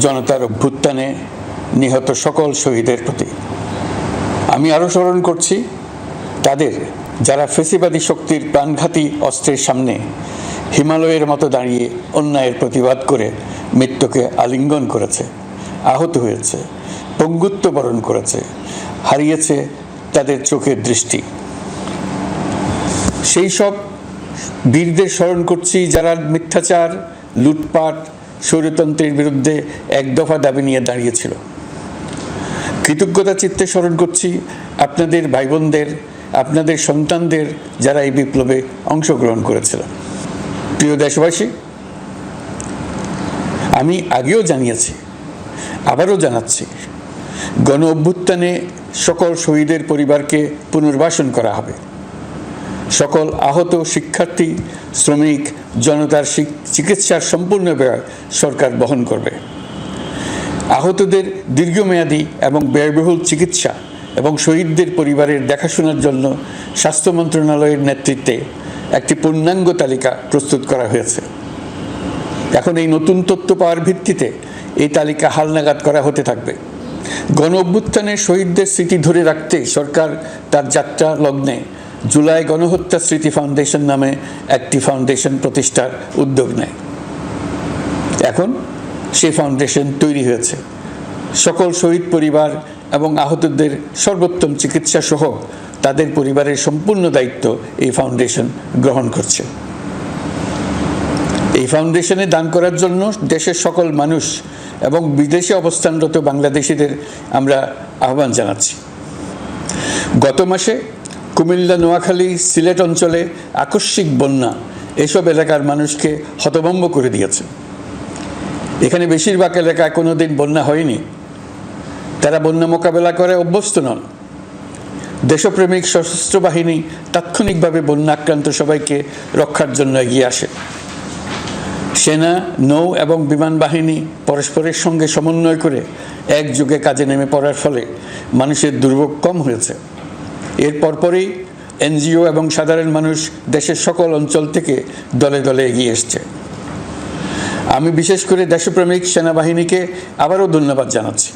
জনতার অভ্যুত্থানে নিহত সকল শহীদের প্রতি। আমি আরও স্মরণ করছি তাদের যারা ফেসিবাদী শক্তির প্রাণঘাতী অস্ত্রের সামনে হিমালয়ের মতো দাঁড়িয়ে অন্যায়ের প্রতিবাদ করে মৃত্যুকে আলিঙ্গন করেছে, আহত হয়েছে, পঙ্গুত্ব বরণ করেছে, হারিয়েছে তাদের চোখের দৃষ্টি। সেই সব বীরদের স্মরণ করছি যারা মিথ্যাচার, লুটপাট, স্বৈরতন্ত্রের বিরুদ্ধে এক দফা দাবি নিয়ে দাঁড়িয়েছিল। কৃতজ্ঞতা চিত্তে স্মরণ করছি আপনাদের ভাই বোনদের, আপনাদের সন্তানদের যারা এই বিপ্লবে অংশগ্রহণ করেছিল। প্রিয় দেশবাসী, আমি আগেও জানিয়েছি, আবারও জানাচ্ছি, গণ অভ্যুত্থানে সকল শহীদের পরিবারকে পুনর্বাসন করা হবে। সকল আহত শিক্ষার্থী, শ্রমিক, জনতার চিকিৎসার সম্পূর্ণ ব্যয় সরকার বহন করবে। আহতদের দীর্ঘমেয়াদী এবং ব্যয়বহুল চিকিৎসা এবং শহীদদের পরিবারের দেখাশোনার জন্য স্বাস্থ্য মন্ত্রণালয়ের নেতৃত্বে একটি পূর্ণাঙ্গ তালিকা প্রস্তুত করা হয়েছে। এখন এই নতুন তথ্য পাওয়ার ভিত্তিতে এই তালিকা হালনাগাদ করা হতে থাকবে। গণ অভ্যুত্থানের শহীদদের স্মৃতি ধরে রাখতে সরকার তার যাত্রা লগ্নে জুলাই গণহত্যা স্মৃতি ফাউন্ডেশন নামে একটি ফাউন্ডেশন প্রতিষ্ঠার উদ্যোগ নেয়। এখন সেই ফাউন্ডেশন তৈরি হয়েছে। সকল শহীদ পরিবার এবং আহতদের সর্বোত্তম চিকিৎসা সহ তাদের পরিবারের সম্পূর্ণ দায়িত্ব এই ফাউন্ডেশন গ্রহণ করছে। এই ফাউন্ডেশনে দান করার জন্য দেশের সকল মানুষ এবং বিদেশে অবস্থানরত বাংলাদেশিদের আমরা আহ্বান জানাচ্ছি। গত মাসে কুমিল্লা, নোয়াখালী, সিলেট অঞ্চলে আকস্মিক বন্যা এসব এলাকার মানুষকে হতভম্ব করে দিয়েছে। এখানে বেশিরভাগ এলাকায় কোনোদিন বন্যা হয়নি। তারা বন্যা মোকাবেলা করে অভ্যস্ত নন। দেশপ্রেমিক সশস্ত্র বাহিনী তাৎক্ষণিকভাবে বন্যা আক্রান্ত সবাইকে রক্ষার জন্য এগিয়ে আসে। সেনা, নৌ এবং বিমান বাহিনী পরস্পরের সঙ্গে সমন্বয় করে একযোগে কাজে নেমে পড়ার ফলে মানুষের দুর্ভোগ কম হয়েছে। এর পরপরই এনজিও এবং সাধারণ মানুষ দেশের সকল অঞ্চল থেকে দলে দলে এগিয়ে এসছে। আমি বিশেষ করে দেশপ্রেমিক সেনাবাহিনীকে আবারও ধন্যবাদ জানাচ্ছি।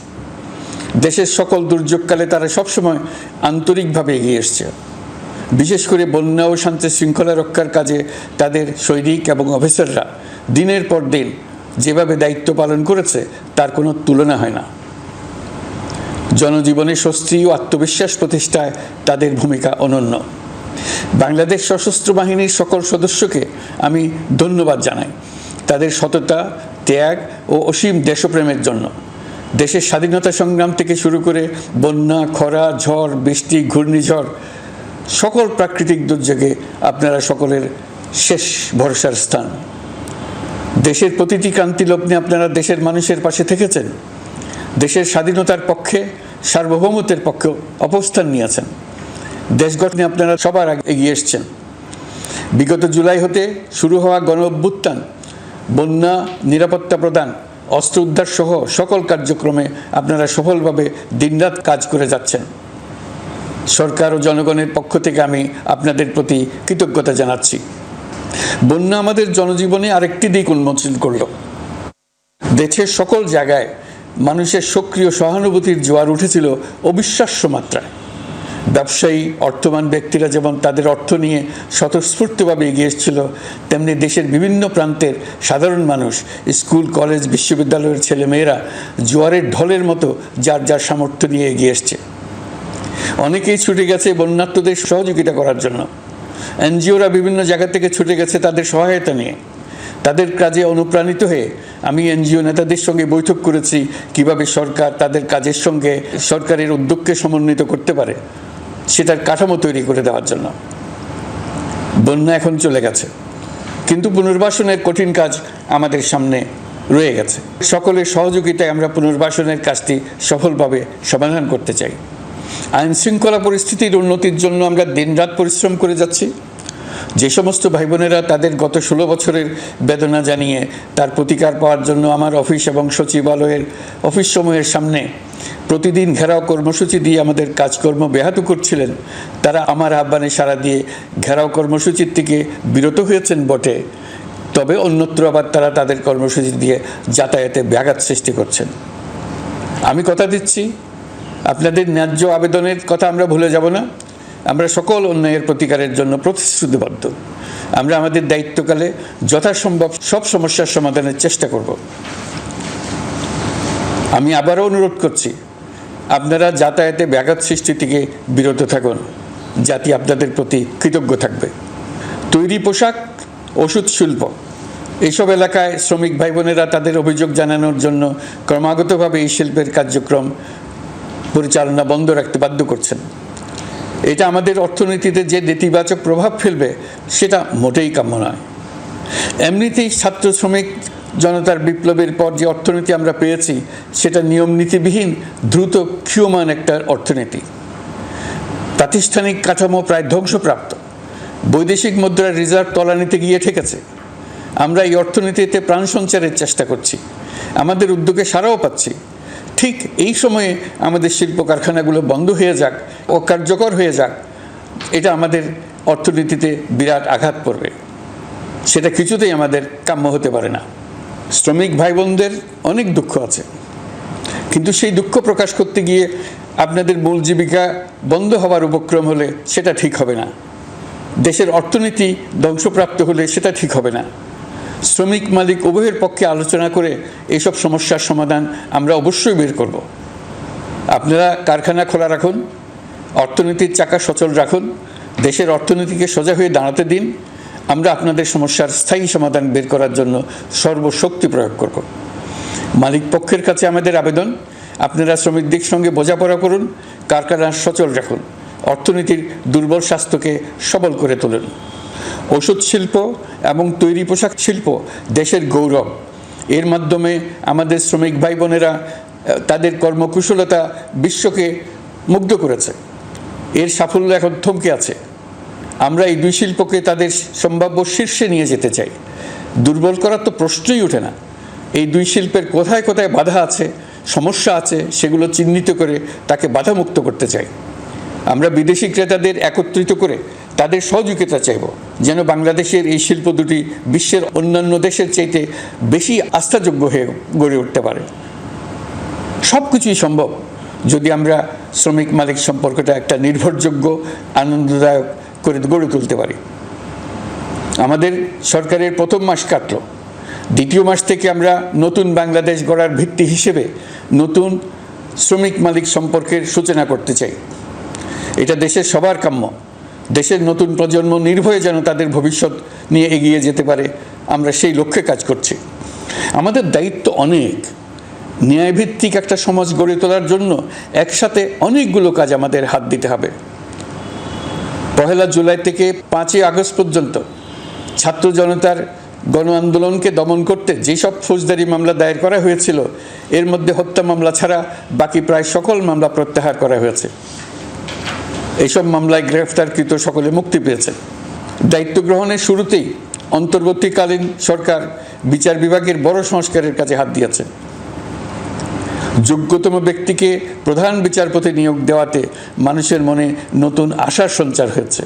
দেশের সকল দুর্যোগকালে তারা সবসময় আন্তরিকভাবে এগিয়ে এসছে। বিশেষ করে বন্যা ও শান্তি শৃঙ্খলা রক্ষার কাজে তাদের সৈনিক এবং অফিসাররা দিনের পর দিন যেভাবে দায়িত্ব পালন করেছে তার কোনো তুলনা হয় না। জনজীবনে স্বস্তি ও আত্মবিশ্বাস প্রতিষ্ঠায় তাদের ভূমিকা অনন্য। বাংলাদেশ সশস্ত্র বাহিনীর সকল সদস্যকে আমি ধন্যবাদ জানাই তাদের সততা, ত্যাগ ও অসীম দেশপ্রেমের জন্য। দেশের স্বাধীনতা সংগ্রাম থেকে শুরু করে বন্যা, খরা, ঝড়, বৃষ্টি, ঘূর্ণিঝড়, সকল প্রাকৃতিক দুর্যোগে আপনারা সকলের শেষ ভরসার স্থান। দেশের প্রতিটি ক্রান্তি লগ্নে আপনারা দেশের মানুষের পাশে থেকেছেন। দেশের স্বাধীনতার পক্ষে, সার্বভৌমত্বের পক্ষে অবস্থান নিয়েছেন। দেশ গঠনে আপনারা সবার আগে এগিয়ে এসছেন। বিগত জুলাই হতে শুরু হওয়া গণ অভ্যুত্থান, বন্যা, নিরাপত্তা প্রদান, অস্ত্র উদ্ধার সহ সকল কার্যক্রমে আপনারা সফলভাবে দিনরাত কাজ করে যাচ্ছেন। সরকার ও জনগণের পক্ষ থেকে আমি আপনাদের প্রতি কৃতজ্ঞতা জানাচ্ছি। বন্যা আমাদের জনজীবনে আরেকটি দিক উন্মোচন করল। দেশের সকল জায়গায় মানুষের সক্রিয় সহানুভূতির জোয়ার উঠেছিল অবিশ্বাস্য মাত্রায়। ব্যবসায়ী, অর্থবান ব্যক্তিরা যেমন তাদের অর্থ নিয়ে স্বতঃস্ফূর্তভাবে এগিয়ে এসেছিল, তেমনি দেশের বিভিন্ন প্রান্তের সাধারণ মানুষ, স্কুল, কলেজ, বিশ্ববিদ্যালয়ের ছেলেমেয়েরা জোয়ারের ঢলের মতো যার যার সামর্থ্য নিয়ে এগিয়ে এসছে। অনেকেই ছুটে গেছে বন্যার্তদের সহযোগিতা করার জন্য। এনজিওরা বিভিন্ন জায়গা থেকে ছুটে গেছে তাদের সহায়তা নিয়ে। তাদের কাজে অনুপ্রাণিত হয়ে আমি এনজিও নেতাদের সঙ্গে বৈঠক করেছি কিভাবে সরকার তাদের কাজের সঙ্গে সরকারের উদ্যোগকে সমন্বিত করতে পারে, সেটার কাঠামো তৈরি করে দেওয়ার জন্য। বন্যা এখন চলে গেছে, কিন্তু পুনর্বাসনের কঠিন কাজ আমাদের সামনে রয়ে গেছে। সকলের সহযোগিতায় আমরা পুনর্বাসনের কাজটি সফলভাবে সমাধান করতে চাই। আইন শৃঙ্খলা পরিস্থিতির উন্নতির জন্য আমরা দিনরাত পরিশ্রম করে যাচ্ছি। যে সমস্ত ভাই বোনেরা তাদের গত 16 বছরের বেদনা জানিয়ে তার প্রতিকার পাওয়ার জন্য আমার অফিস এবং সচিবালয়ের অফিসসমূহের সামনে প্রতিদিন ঘেরাও কর্মসূচি দিয়ে আমাদের কাজকর্ম ব্যাহত করছিলেন, তারা আমার আহ্বানে সাড়া দিয়ে ঘেরাও কর্মসূচির থেকে বিরত হয়েছেন বটে, তবে অন্যত্র আবার তারা তাদের কর্মসূচি দিয়ে যাতায়াতে ব্যাঘাত সৃষ্টি করছেন। আমি কথা দিচ্ছি, আপনাদের ন্যায্য আবেদনের কথা আমরা ভুলে যাব না। আমরা সকল অন্যায়ের প্রতিকারের জন্য প্রতিশ্রুতিবদ্ধ। আমরা আমাদের দায়িত্বকালে যথাসম্ভব সব সমস্যার সমাধানের চেষ্টা করব। আমি আবারও অনুরোধ করছি, আপনারা যাতায়াতে ব্যাঘাত সৃষ্টি থেকে বিরত থাকুন। জাতি আপনাদের প্রতি কৃতজ্ঞ থাকবে। তৈরি পোশাক, ওষুধ শিল্প, এইসব এলাকায় শ্রমিক ভাই বোনেরা তাদের অভিযোগ জানানোর জন্য ক্রমাগতভাবে এই শিল্পের কার্যক্রম পরিচালনা বন্ধ রাখতে বাধ্য করছেন। এটা আমাদের অর্থনীতিতে যে নেতিবাচক প্রভাব ফেলবে সেটা মোটেই কাম্য নয়। এমনিতেই ছাত্র শ্রমিক জনতার বিপ্লবের পর যে অর্থনীতি আমরা পেয়েছি সেটা নিয়ম নীতিবিহীন দ্রুত ক্ষীয়মান একটা অর্থনীতি। প্রাতিষ্ঠানিক কাঠামো প্রায় ধ্বংসপ্রাপ্ত। বৈদেশিক মুদ্রার রিজার্ভ তলানিতে গিয়ে ঠেকেছে। আমরা এই অর্থনীতিতে প্রাণ সঞ্চারের চেষ্টা করছি, আমাদের উদ্যোগে সাড়াও পাচ্ছি। ঠিক এই সময়ে আমাদের শিল্প কারখানাগুলো বন্ধ হয়ে যাক, অকার্যকর হয়ে যাক, এটা আমাদের অর্থনীতিতে বিরাট আঘাত পড়বে। সেটা কিছুতেই আমাদের কাম্য হতে পারে না। শ্রমিক ভাই বোনদের অনেক দুঃখ আছে, কিন্তু সেই দুঃখ প্রকাশ করতে গিয়ে আপনাদের মূল জীবিকা বন্ধ হওয়ার উপক্রম হলে সেটা ঠিক হবে না। দেশের অর্থনীতি ধ্বংসপ্রাপ্ত হলে সেটা ঠিক হবে না। শ্রমিক মালিক উভয়ের পক্ষে আলোচনা করে এইসব সমস্যার সমাধান আমরা অবশ্যই বের করব। আপনারা কারখানা খোলা রাখুন, অর্থনীতির চাকা সচল রাখুন, দেশের অর্থনীতিকে সোজা হয়ে দাঁড়াতে দিন। আমরা আপনাদের সমস্যার স্থায়ী সমাধান বের করার জন্য সর্বশক্তি প্রয়োগ করব। মালিক পক্ষের কাছে আমাদের আবেদন, আপনারা শ্রমিকদের সঙ্গে বোঝাপড়া করুন, কারখানা সচল রাখুন, অর্থনীতির দুর্বল স্বাস্থ্যকে সবল করে তুলুন। ওষুধ শিল্প এবং তৈরি পোশাক শিল্প দেশের গৌরব। এর মাধ্যমে আমাদের শ্রমিক ভাই বোনেরা তাদের কর্মকুশলতা বিশ্বকে মুগ্ধ করেছে। এর সাফল্য এখন থমকে আছে। আমরা এই দুই শিল্পকে তাদের সম্ভাব্য শীর্ষে নিয়ে যেতে চাই। দুর্বল করার তো প্রশ্নই ওঠে না। এই দুই শিল্পের কোথায় কোথায় বাধা আছে, সমস্যা আছে, সেগুলো চিহ্নিত করে তাকে বাধামুক্ত করতে চাই। আমরা বিদেশি ক্রেতাদের একত্রিত করে তাদের সহযোগিতা চাইব, যেন বাংলাদেশের এই শিল্প দুটি বিশ্বের অন্যান্য দেশের চাইতে বেশি আস্থাযোগ্য হয়ে গড়ে উঠতে পারে। সব কিছুই সম্ভব যদি আমরা শ্রমিক মালিক সম্পর্কটা একটা নির্ভরযোগ্য, আনন্দদায়ক করে গড়ে তুলতে পারি। আমাদের সরকারের প্রথম মাস কাটল, দ্বিতীয় মাস থেকে আমরা নতুন বাংলাদেশ গড়ার ভিত্তি হিসেবে নতুন শ্রমিক মালিক সম্পর্কের সূচনা করতে চাই। এটা দেশের সবার কাম্য। দেশের নতুন প্রজন্ম নির্ভয়ে যেন তাদের ভবিষ্যৎ নিয়ে এগিয়ে যেতে পারে, আমরা সেই লক্ষ্যে কাজ করছি। আমাদের দায়িত্ব অনেক। ন্যায়ভিত্তিক একটা সমাজ গড়ে তোলার জন্য একসাথে অনেকগুলো কাজ আমাদের হাত দিতে হবে। 1 জুলাই থেকে 5 আগস্ট পর্যন্ত ছাত্র জনতার গণ আন্দোলনকে দমন করতে যেসব ফৌজদারি মামলা দায়ের করা হয়েছিল, এর মধ্যে হত্যা মামলা ছাড়া বাকি প্রায় সকল মামলা প্রত্যাহার করা হয়েছে। এইসব মামলায় গ্রেফতারকৃত সকলে মুক্তি পেয়েছে। দায়িত্ব গ্রহণের শুরুতেই অন্তর্বর্তীকালীন সরকার বিচার বিভাগের বড় সংস্কারের কাজে হাত দিয়েছে। যোগ্যতম ব্যক্তিকে প্রধান বিচারপতি নিয়োগ দেওয়াতে মানুষের মনে নতুন আশার সঞ্চার হয়েছে।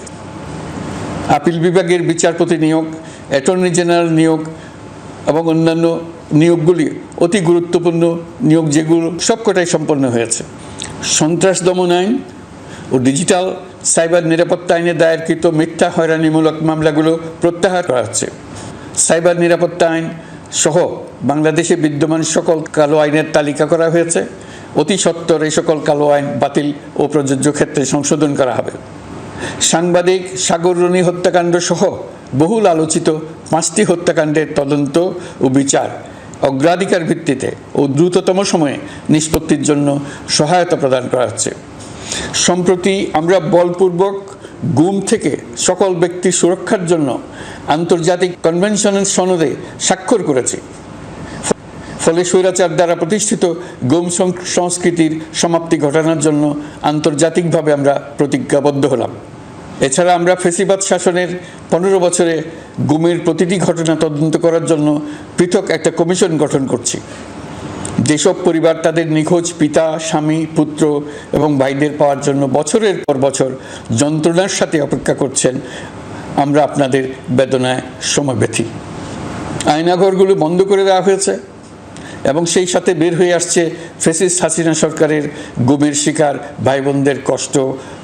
আপিল বিভাগের বিচারপতি নিয়োগ, অ্যাটর্নি জেনারেল নিয়োগ এবং অন্যান্য নিয়োগগুলি অতি গুরুত্বপূর্ণ নিয়োগ, যেগুলো সবকটাই সম্পন্ন হয়েছে। সন্ত্রাস দমন আইন ও ডিজিটাল সাইবার নিরাপত্তা আইনে দায়েরকৃত মিথ্যা হয়রানিমূলক মামলাগুলো প্রত্যাহার করা হচ্ছে। সাইবার নিরাপত্তা আইন সহ বাংলাদেশে বিদ্যমান সকল কালো আইনের তালিকা করা হয়েছে। অতি সত্বর এই সকল কালো আইন বাতিল ও প্রযোজ্য ক্ষেত্রে সংশোধন করা হবে। সাংবাদিক সাগর রনি হত্যাকাণ্ড সহ বহুল আলোচিত 5টি হত্যাকাণ্ডের তদন্ত ও বিচার অগ্রাধিকার ভিত্তিতে ও দ্রুততম সময়ে নিষ্পত্তির জন্য সহায়তা প্রদান করা হচ্ছে। সম্প্রতি আমরা বলপূর্বক গুম থেকে সকল ব্যক্তির সুরক্ষার জন্য আন্তর্জাতিক কনভেনশনের সনদে স্বাক্ষর করেছি। ফলে স্বৈরাচার দ্বারা প্রতিষ্ঠিত গুম সংস্কৃতির সমাপ্তি ঘটানোর জন্য আন্তর্জাতিকভাবে আমরা প্রতিজ্ঞাবদ্ধ হলাম। এছাড়া আমরা ফেসিবাদ শাসনের 15 বছরে গুমের প্রতিটি ঘটনা তদন্ত করার জন্য পৃথক একটা কমিশন গঠন করছি। যেসব পরিবার তাদের নিখোঁজ পিতা, স্বামী, পুত্র এবং ভাইদের পাওয়ার জন্য বছরের পর বছর যন্ত্রণার সাথে অপেক্ষা করছেন, আমরা আপনাদের বেদনায় সমবেথী। আয়নাঘরগুলো বন্ধ করে দেওয়া হয়েছে এবং সেই সাথে বের হয়ে আসছে ফ্যাসিস্ট হাসিনা সরকারের গুমের শিকার ভাই বোনদের কষ্ট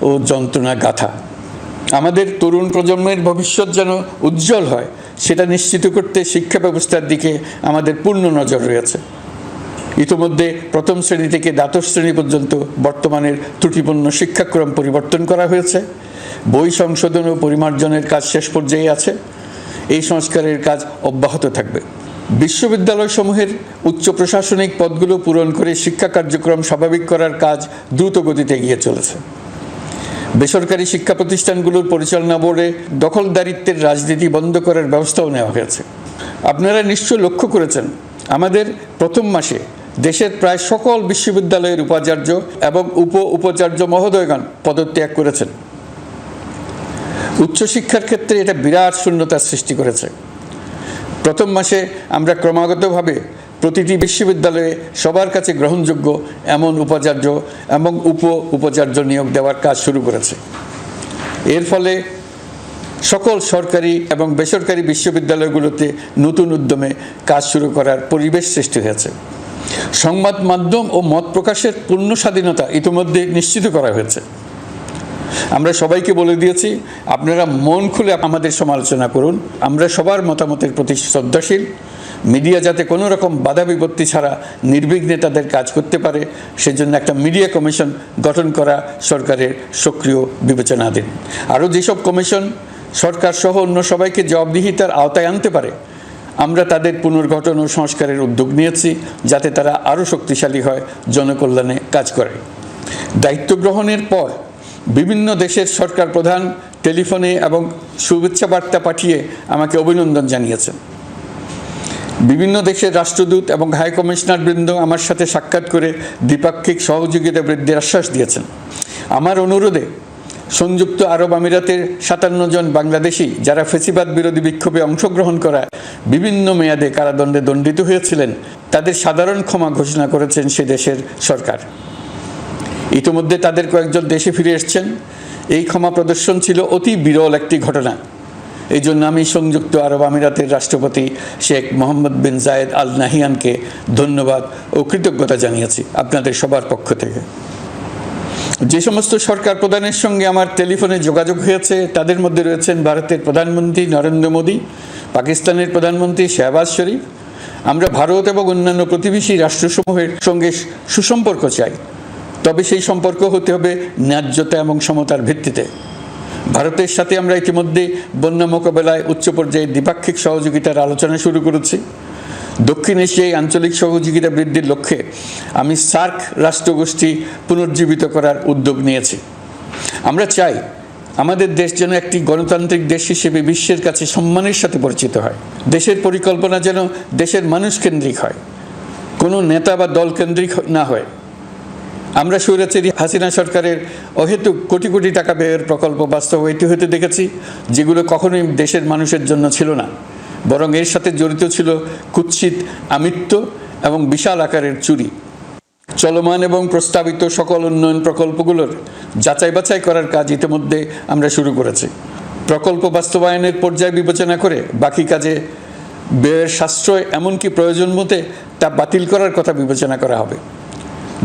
ও যন্ত্রণা গাথা। আমাদের তরুণ প্রজন্মের ভবিষ্যৎ যেন উজ্জ্বল হয় সেটা নিশ্চিত করতে শিক্ষা ব্যবস্থার দিকে আমাদের পূর্ণ নজর রয়েছে। ইতোমধ্যে প্রথম শ্রেণী থেকে দ্বাদশ শ্রেণী পর্যন্ত বর্তমানের ত্রুটিপূর্ণ শিক্ষাক্রম পরিবর্তন করা হয়েছে। বই সংশোধন ও পরিমার্জনের কাজ শেষ পর্যায়ে আছে। এই সংস্কারের কাজ অব্যাহত থাকবে। বিশ্ববিদ্যালয়সমূহের উচ্চ প্রশাসনিক পদগুলো পূরণ করে শিক্ষা কার্যক্রম স্বাভাবিক করার কাজ দ্রুত গতিতে এগিয়ে চলেছে। বেসরকারি শিক্ষা প্রতিষ্ঠানগুলোর পরিচালনা বোর্ডে দখলদারিত্বের রাজনীতি বন্ধ করার ব্যবস্থাও নেওয়া হয়েছে। আপনারা নিশ্চয় লক্ষ্য করেছেন, আমাদের প্রথম মাসে দেশের প্রায় সকল বিশ্ববিদ্যালয়ের উপাচার্য এবং উপাচার্য মহোদয়গণ পদত্যাগ করেছেন। উচ্চশিক্ষার ক্ষেত্রে এটা বিরাট শূন্যতার সৃষ্টি করেছে। প্রথম মাসে আমরা ক্রমাগতভাবে প্রতিটি বিশ্ববিদ্যালয়ে সবার কাছে গ্রহণযোগ্য এমন উপাচার্য এবং উপাচার্য নিয়োগ দেওয়ার কাজ শুরু করেছে। এর ফলে সকল সরকারি এবং বেসরকারি বিশ্ববিদ্যালয়গুলোতে নতুন উদ্যমে কাজ শুরু করার পরিবেশ সৃষ্টি হয়েছে। সংবাদ মাধ্যম ও মত প্রকাশের পূর্ণ স্বাধীনতা ইতিমধ্যে নিশ্চিত করা হয়েছে। আমরা সবাইকে বলে দিয়েছি, আপনারা মন খুলে আমাদের সমালোচনা করুন, আমরা সবার মতামতের প্রতি শ্রদ্ধাশীল। মিডিয়া যাতে কোনো রকম বাধা বিপত্তি ছাড়া নির্বিঘ্নে তাদের কাজ করতে পারে সেজন্য একটা মিডিয়া কমিশন গঠন করা সরকারের সক্রিয় বিবেচনাধীন। আরও যেসব কমিশন সরকার সহ অন্য সবাইকে জবাবদিহিতার আওতায় আনতে পারে, আমরা তাদের পুনর্গঠন ও সংস্কারের উদ্যোগ নিয়েছি যাতে তারা আরও শক্তিশালী হয়, জনকল্যাণে কাজ করে। দায়িত্ব গ্রহণের পর বিভিন্ন দেশের সরকার প্রধান টেলিফোনে এবং শুভেচ্ছা বার্তা পাঠিয়ে আমাকে অভিনন্দন জানিয়েছেন। বিভিন্ন দেশের রাষ্ট্রদূত এবং হাই কমিশনার বৃন্দ আমার সাথে সাক্ষাৎ করে দ্বিপাক্ষিক সহযোগিতা বৃদ্ধির আশ্বাস দিয়েছেন। আমার অনুরোধে সংযুক্ত আরব আমিরাতের 57 জন বাংলাদেশি যারা ফ্যাসিবাদ বিরোধী বিক্ষোভে অংশগ্রহণ করা বিভিন্ন মেয়াদে কারাদণ্ডে দণ্ডিত হয়েছিলেন, তাদের সাধারণ ক্ষমা ঘোষণা করেছেন সে দেশের সরকার। ইতিমধ্যে তাদের কয়েকজন দেশে ফিরে এসেছেন। এই ক্ষমা প্রদর্শন ছিল অতি বিরল একটি ঘটনা। এই জন্য আমি সংযুক্ত আরব আমিরাতের রাষ্ট্রপতি শেখ মোহাম্মদ বিন জায়েদ আল নাহিয়ানকে ধন্যবাদ ও কৃতজ্ঞতা জানিয়েছি আপনাদের সবার পক্ষ থেকে। যে সমস্ত সরকার প্রধানের সঙ্গে আমার টেলিফোনে যোগাযোগ হয়েছে তাদের মধ্যে রয়েছেন ভারতের প্রধানমন্ত্রী নরেন্দ্র মোদী, পাকিস্তানের প্রধানমন্ত্রী শাহবাজ শরীফ। আমরা ভারত এবং অন্যান্য প্রতিবেশী রাষ্ট্রসমূহের সঙ্গে সুসম্পর্ক চাই, তবে সেই সম্পর্ক হতে হবে ন্যায্যতা এবং সমতার ভিত্তিতে। ভারতের সাথে আমরা ইতিমধ্যে বন্যা মোকাবেলায় উচ্চ পর্যায়ে দ্বিপাক্ষিক সহযোগিতার আলোচনা শুরু করেছি। দক্ষিণ এশিয়ায় আঞ্চলিক সহযোগিতা বৃদ্ধির লক্ষ্যে আমি সার্ক রাষ্ট্রগোষ্ঠী পুনর্জীবিত করার উদ্যোগ নিয়েছি। আমরা চাই আমাদের দেশ যেন একটি গণতান্ত্রিক দেশ হিসেবে বিশ্বের কাছে সম্মানের সাথে পরিচিত হয়। দেশের পরিকল্পনা যেন দেশের মানুষ কেন্দ্রিক হয়, কোনো নেতা বা দল কেন্দ্রিক না হয়। আমরা স্বৈরাচারী হাসিনা সরকারের অহেতুক কোটি কোটি টাকা ব্যয়ের প্রকল্প বাস্তবায়িত হতে দেখেছি, যেগুলো কখনোই দেশের মানুষের জন্য ছিল না, বরং এর সাথে জড়িত ছিল কুৎসিত আমিত্ব এবং বিশাল আকারের চুরি। চলমান এবং প্রস্তাবিত সকল উন্নয়ন প্রকল্পগুলোর যাচাই বাছাই করার কাজ ইতিমধ্যে আমরা শুরু করেছি। প্রকল্প বাস্তবায়নের পর্যায় বিবেচনা করে বাকি কাজে ব্যয়ের সাশ্রয় এমনকি প্রয়োজন মতে তা বাতিল করার কথা বিবেচনা করা হবে।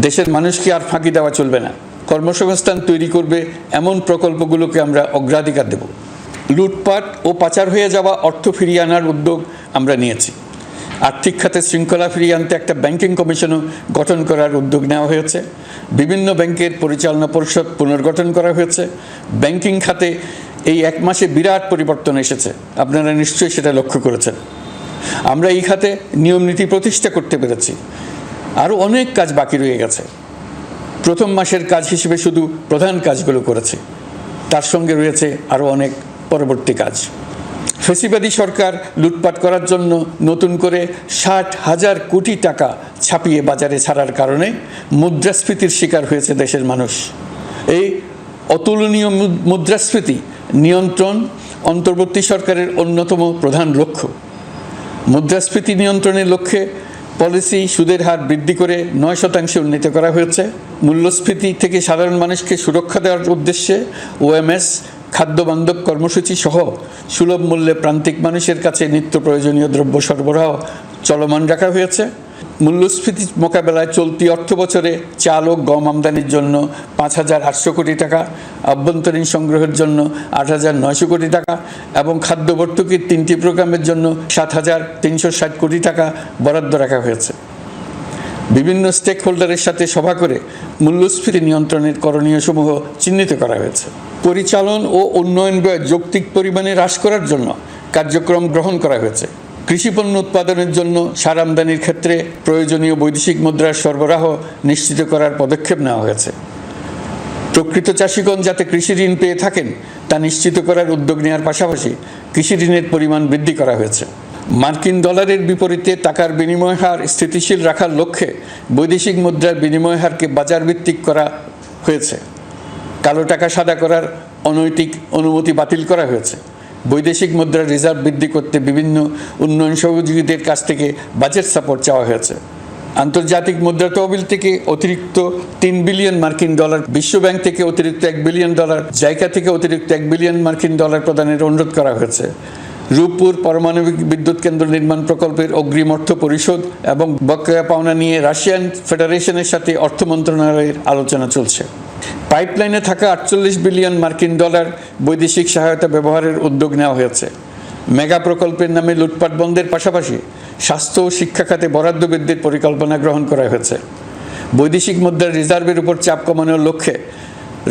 দেশের মানুষকে আর ফাঁকি দেওয়া চলবে না। কর্মসংস্থান তৈরি করবে এমন প্রকল্পগুলোকে আমরা অগ্রাধিকার দেব। লুটপাট ও পাচার হয়ে যাওয়া অর্থ ফিরিয়ে আনার উদ্যোগ আমরা নিয়েছি। আর্থিক খাতে শৃঙ্খলা ফিরিয়ে আনতে একটা ব্যাংকিং কমিশনও গঠন করার উদ্যোগ নেওয়া হয়েছে। বিভিন্ন ব্যাংকের পরিচালনা পরিষদ পুনর্গঠন করা হয়েছে। ব্যাংকিং খাতে এই এক মাসে বিরাট পরিবর্তন এসেছে, আপনারা নিশ্চয়ই সেটা লক্ষ্য করেছেন। আমরা এই খাতে নিয়মনীতি প্রতিষ্ঠা করতে পেরেছি। আরও অনেক কাজ বাকি রয়ে গেছে। প্রথম মাসের কাজ হিসেবে শুধু প্রধান কাজগুলো করেছি, তার সঙ্গে রয়েছে আরও অনেক পরবর্তী কাজ। ফ্যাসিবাদী সরকার লুটপাট করার জন্য নতুন করে 60,000 কোটি টাকা ছাপিয়ে বাজারে ছাড়ার কারণে মুদ্রাস্ফীতির শিকার হয়েছে দেশের মানুষ। এই অতুলনীয় মুদ্রাস্ফীতি নিয়ন্ত্রণ অন্তর্বর্তী সরকারের অন্যতম প্রধান লক্ষ্য। মুদ্রাস্ফীতি নিয়ন্ত্রণের লক্ষ্যে পলিসি সুদের হার বৃদ্ধি করে 9% উন্নীত করা হয়েছে। মূল্যস্ফীতি থেকে সাধারণ মানুষকে সুরক্ষা দেওয়ার উদ্দেশ্যে ওএমএস, খাদ্যবান্ধব কর্মসূচি সহ সুলভ মূল্যে প্রান্তিক মানুষের কাছে নিত্য প্রয়োজনীয় দ্রব্য সরবরাহ চলমান রাখা হয়েছে। মূল্যস্ফীতি মোকাবেলায় চলতি অর্থ বছরে চাল ও গম আমদানির জন্য 5,800 কোটি টাকা, আভ্যন্তরীণ সংগ্রহের জন্য 8,900 কোটি টাকা এবং খাদ্য ভর্তুকির 3টি প্রোগ্রামের জন্য 7,360 কোটি টাকা বরাদ্দ রাখা হয়েছে। বিভিন্ন স্টেক হোল্ডারের সাথে সভা করে মূল্যস্ফীতি নিয়ন্ত্রণের করণীয়সমূহ চিহ্নিত করা হয়েছে। পরিচালন ও উন্নয়ন ব্যয় যৌক্তিক পরিমাণে হ্রাস করার জন্য কার্যক্রম গ্রহণ করা হয়েছে। কৃষিপণ্য উৎপাদনের জন্য সার আমদানির ক্ষেত্রে প্রয়োজনীয় বৈদেশিক মুদ্রার সরবরাহ নিশ্চিত করার পদক্ষেপ নেওয়া হয়েছে। প্রকৃত চাষিগণ যাতে কৃষি ঋণ পেয়ে থাকেন তা নিশ্চিত করার উদ্যোগ নেওয়ার পাশাপাশি কৃষি ঋণের পরিমাণ বৃদ্ধি করা হয়েছে। মার্কিন ডলারের বিপরীতে টাকার বিনিময় হার স্থিতিশীল রাখার লক্ষ্যে বৈদেশিক মুদ্রার বিনিময় হারকে বাজারভিত্তিক করা হয়েছে। কালো টাকা সাদা করার অনৈতিক অনুমতি বাতিল করা হয়েছে। বৈদেশিক মুদ্রার রিজার্ভ বৃদ্ধি করতে বিভিন্ন উন্নয়ন সহযোগীদের কাছ থেকে বাজেট সাপোর্ট চাওয়া হয়েছে। আন্তর্জাতিক মুদ্রা তহবিল থেকে অতিরিক্ত 3 বিলিয়ন মার্কিন ডলার, বিশ্বব্যাংক থেকে অতিরিক্ত 1 বিলিয়ন ডলার, জাইকা থেকে অতিরিক্ত 1 বিলিয়ন মার্কিন ডলার প্রদানের অনুরোধ করা হয়েছে। রূপপুর পারমাণবিক বিদ্যুৎ কেন্দ্র নির্মাণ প্রকল্পের অগ্রিম অর্থ পরিশোধ এবং বকেয়া পাওনা নিয়ে রাশিয়ান ফেডারেশনের সাথে অর্থ মন্ত্রণালয়ের আলোচনা চলছে। পাইপলাইনে থাকা 48 বিলিয়ন মার্কিন ডলার বৈদেশিক সহায়তা ব্যবহারের উদ্যোগ নেওয়া হয়েছে। মেগা প্রকল্পের নামে লুটপাট বন্ধের পাশাপাশি স্বাস্থ্য ও শিক্ষা খাতে বরাদ্দ বৃদ্ধির পরিকল্পনা গ্রহণ করা হয়েছে। বৈদেশিক মুদ্রার রিজার্ভের উপর চাপ কমানোর লক্ষ্যে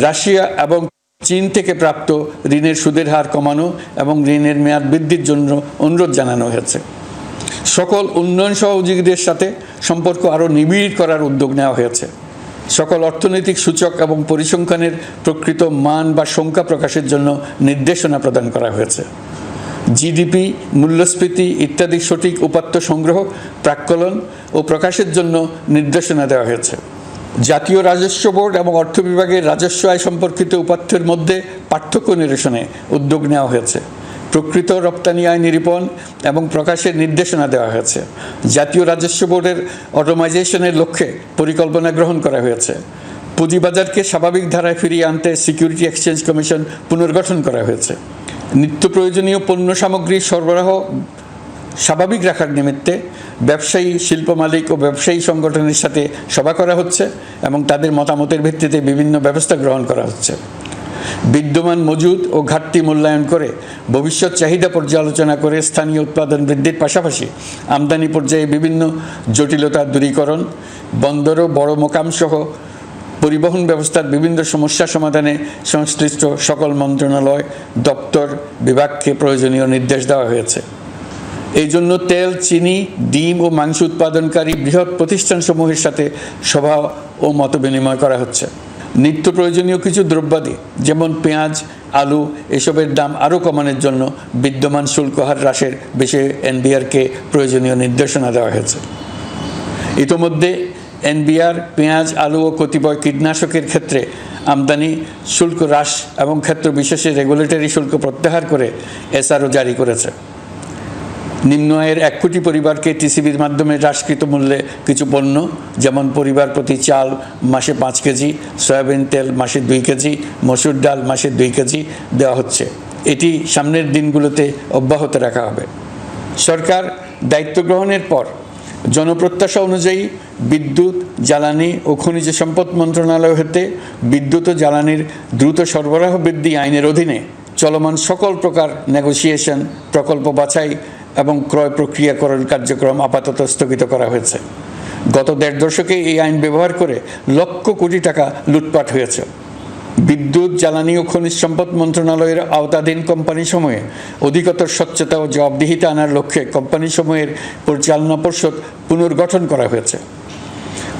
রাশিয়া এবং চীন থেকে প্রাপ্ত ঋণের সুদের হার কমানো এবং ঋণের মেয়াদ বৃদ্ধির জন্য অনুরোধ জানানো হয়েছে। সকল উন্নয়ন সহযোগীদের সাথে সম্পর্ক আরও নিবিড় করার উদ্যোগ নেওয়া হয়েছে। সকল অর্থনৈতিক সূচক এবং পরিসংখ্যানের প্রকৃত মান বা সংখ্যা প্রকাশের জন্য নির্দেশনা প্রদান করা হয়েছে। জিডিপি, মূল্যস্ফীতি ইত্যাদি সঠিক উপাত্ত সংগ্রহ, প্রাক্কলন ও প্রকাশের জন্য নির্দেশনা দেওয়া হয়েছে। জাতীয় রাজস্ব বোর্ড এবং অর্থ বিভাগের রাজস্ব আয় সম্পর্কিত উপাত্তের মধ্যে পার্থক্য নিরসনে উদ্যোগ নেওয়া হয়েছে। প্রকৃত রপ্তানি আয় নিরূপণ এবং প্রকাশের নির্দেশনা দেওয়া হয়েছে। জাতীয় রাজস্ব বোর্ডের অটোমাইজেশনের লক্ষ্যে পরিকল্পনা গ্রহণ করা হয়েছে। পুঁজিবাজারকে স্বাভাবিক ধারায় ফিরিয়ে আনতে সিকিউরিটি এক্সচেঞ্জ কমিশন পুনর্গঠন করা হয়েছে। নিত্য প্রয়োজনীয় পণ্য সামগ্রী সরবরাহ স্বাভাবিক রাখার নিমিত্তে ব্যবসায়ী, শিল্প মালিক ও ব্যবসায়ী সংগঠনের সাথে সভা করা হচ্ছে এবং তাদের মতামতের ভিত্তিতে বিভিন্ন ব্যবস্থা গ্রহণ করা হচ্ছে। বিদ্যমান মজুদ ও ঘাটতি মূল্যায়ন করে ভবিষ্যৎ চাহিদা পর্যালোচনা করে স্থানীয় উৎপাদন বৃদ্ধির পাশাপাশি আমদানি পর্যায়ে বিভিন্ন জটিলতা দূরীকরণ, বন্দর ও বড় মোকাম সহ পরিবহন ব্যবস্থার বিভিন্ন সমস্যা সমাধানে সংশ্লিষ্ট সকল মন্ত্রণালয়, দপ্তর, বিভাগকে প্রয়োজনীয় নির্দেশ দেওয়া হয়েছে। এই জন্য তেল, চিনি, ডিম ও মাংস উৎপাদনকারী বৃহৎ প্রতিষ্ঠানসমূহের সাথে সভা ও মতবিনিময় করা হচ্ছে। নিত্য প্রয়োজনীয় কিছু দ্রব্যাদি যেমন পেঁয়াজ, আলু এসবের দাম আরও কমানোর জন্য বিদ্যমান শুল্ক হার হ্রাসের বিষয়ে এনবিআরকে প্রয়োজনীয় নির্দেশনা দেওয়া হয়েছে। ইতোমধ্যে এনবিআর পেঁয়াজ, আলু ও কতিপয় কীটনাশকের ক্ষেত্রে আমদানি শুল্ক হ্রাস এবং ক্ষেত্র বিশেষে রেগুলেটরি শুল্ক প্রত্যাহার করে এসআরও জারি করেছে। নিম্ন আয়ের 1 কোটি পরিবারকে টিসিবির মাধ্যমে হ্রাসকৃত মূল্যে কিছু পণ্য যেমন পরিবার প্রতি চাল মাসে 5 কেজি, সয়াবিন তেল মাসে 2 কেজি, মসুর ডাল মাসে 2 কেজি দেওয়া হচ্ছে। এটি সামনের দিনগুলোতে অব্যাহত রাখা হবে। সরকার দায়িত্ব গ্রহণের পর জনপ্রত্যাশা অনুযায়ী বিদ্যুৎ, জ্বালানি ও খনিজ সম্পদ মন্ত্রণালয় হতে বিদ্যুৎ ও জ্বালানির দ্রুত সরবরাহ বৃদ্ধি আইনের অধীনে চলমান সকল প্রকার নেগোসিয়েশন, প্রকল্প বাছাই এবং ক্রয় প্রক্রিয়াকরণ কার্যক্রম আপাতত স্থগিত করা হয়েছে। গত 1.5 দশকে এই আইন ব্যবহার করে লক্ষ কোটি টাকা লুটপাট হয়েছে। বিদ্যুৎ, জ্বালানি ও খনিজ সম্পদ মন্ত্রণালয়ের আওতাধীন কোম্পানিসমূহে অধিকতর স্বচ্ছতা ও জবাবদিহিতা আনার লক্ষ্যে কোম্পানিসমূহের পরিচালনা পর্ষদ পুনর্গঠন করা হয়েছে।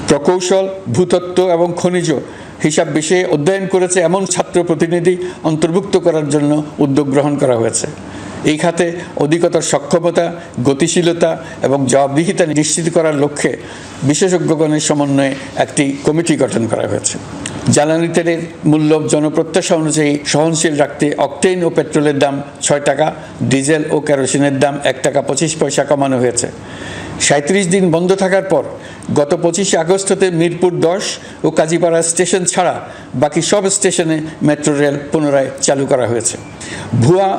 প্রকৌশল, ভূতত্ত্ব এবং খনিজ হিসাব বিষয়ে অধ্যয়ন করেছে এমন ছাত্র প্রতিনিধি অন্তর্ভুক্ত করার জন্য উদ্যোগ গ্রহণ করা হয়েছে। এই খাতে অধিকতর সক্ষমতা, গতিশীলতা এবং জবাবদিহিতা নিশ্চিত করার লক্ষ্যে বিশেষজ্ঞগণের সমন্বয়ে একটি কমিটি গঠন করা হয়েছে। জ্বালানি তেলের মূল্য জনপ্রত্যাশা অনুযায়ী সহনশীল রাখতে অকটেন ও পেট্রোলের দাম 6 টাকা, ডিজেল ও কেরোসিনের দাম 1 টাকা 25 পয়সা কমানো হয়েছে। 37 দিন বন্ধ থাকার পর গত 25 আগস্ট হতে মিরপুর 10 ও কাজীপাড়া স্টেশন ছাড়া বাকি সব স্টেশনে মেট্রো রেল পুনরায় চালু করা হয়েছে। ভুয়া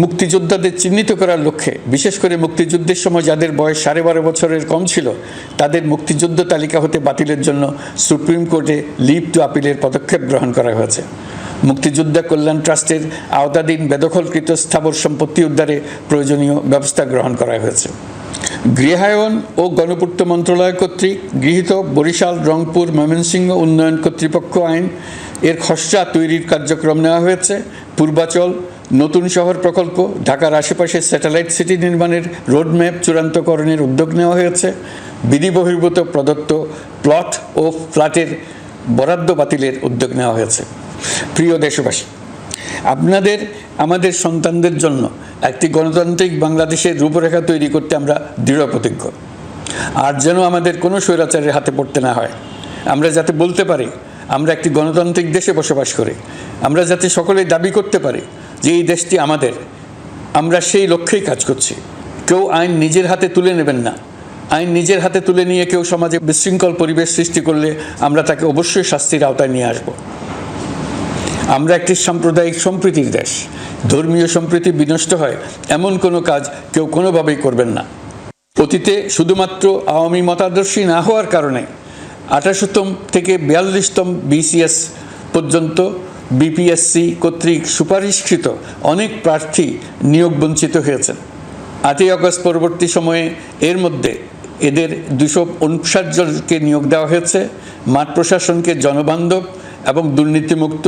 মুক্তিযোদ্ধাদের চিহ্নিত করার লক্ষ্যে বিশেষ করে মুক্তিযুদ্ধের সময় যাদের বয়স 12.5 বছরের কম ছিল তাদের মুক্তিযুদ্ধ তালিকা হতে বাতিলের জন্য সুপ্রিম কোর্টে লিভ টু আপিলের পদক্ষেপ গ্রহণ করা হয়েছে। মুক্তিযোদ্ধা কল্যাণ ট্রাস্টের আওতাধীন বেদখলকৃত স্থাবর সম্পত্তি উদ্ধারে প্রয়োজনীয় ব্যবস্থা গ্রহণ করা হয়েছে। গৃহায়ন ও গণপূর্ত মন্ত্রণালয় কর্তৃক গৃহীত বরিশাল, রংপুর, ময়মনসিংহ উন্নয়ন কর্তৃপক্ষ আইন এর খসড়া তৈরির কার্যক্রম নেওয়া হয়েছে। পূর্বাচল নতুন শহর প্রকল্প, ঢাকার আশেপাশে স্যাটেলাইট সিটি নির্মাণের রোডম্যাপ চূড়ান্তকরণের উদ্যোগ নেওয়া হয়েছে। বিধি বহির্ভূত প্রদত্ত প্লট ও ফ্ল্যাটের বরাদ্দ বাতিলের উদ্যোগ নেওয়া হয়েছে। প্রিয় দেশবাসী, আপনাদের আমাদের সন্তানদের জন্য একটি গণতান্ত্রিক বাংলাদেশের রূপরেখা তৈরি করতে আমরা দৃঢ় প্রতিজ্ঞ। আর যেন আমাদের কোনো স্বৈরাচারের হাতে পড়তে না হয়। আমরা যাতে বলতে পারি আমরা একটি গণতান্ত্রিক দেশে বসবাস করি, আমরা যাতে সকলেই দাবি করতে পারি যে এই দেশটি আমাদের, আমরা সেই লক্ষ্যেই কাজ করছি। কেউ আইন নিজের হাতে তুলে নেবেন না। আইন নিজের হাতে তুলে নিয়ে কেউ সমাজে বিশৃঙ্খল পরিবেশ সৃষ্টি করলে আমরা তাকে অবশ্যই শাস্তির আওতায় নিয়ে আসব। আমরা একটি সাম্প্রদায়িক সম্প্রীতির দেশ। ধর্মীয় সম্প্রীতি বিনষ্ট হয় এমন কোনো কাজ কেউ কোনোভাবেই করবেন না। অতীতে শুধুমাত্র আওয়ামী মতাদর্শী না হওয়ার কারণে 28তম থেকে 42তম BCS পর্যন্ত BPSC কর্তৃক সুপারিশকৃত অনেক প্রার্থী নিয়োগ বঞ্চিত হয়েছেন। 8ই আগস্ট পরবর্তী সময়ে এর মধ্যে এদের 259 জনকে নিয়োগ দেওয়া হয়েছে। মাঠ প্রশাসনকে জনবান্ধব এবং দুর্নীতিমুক্ত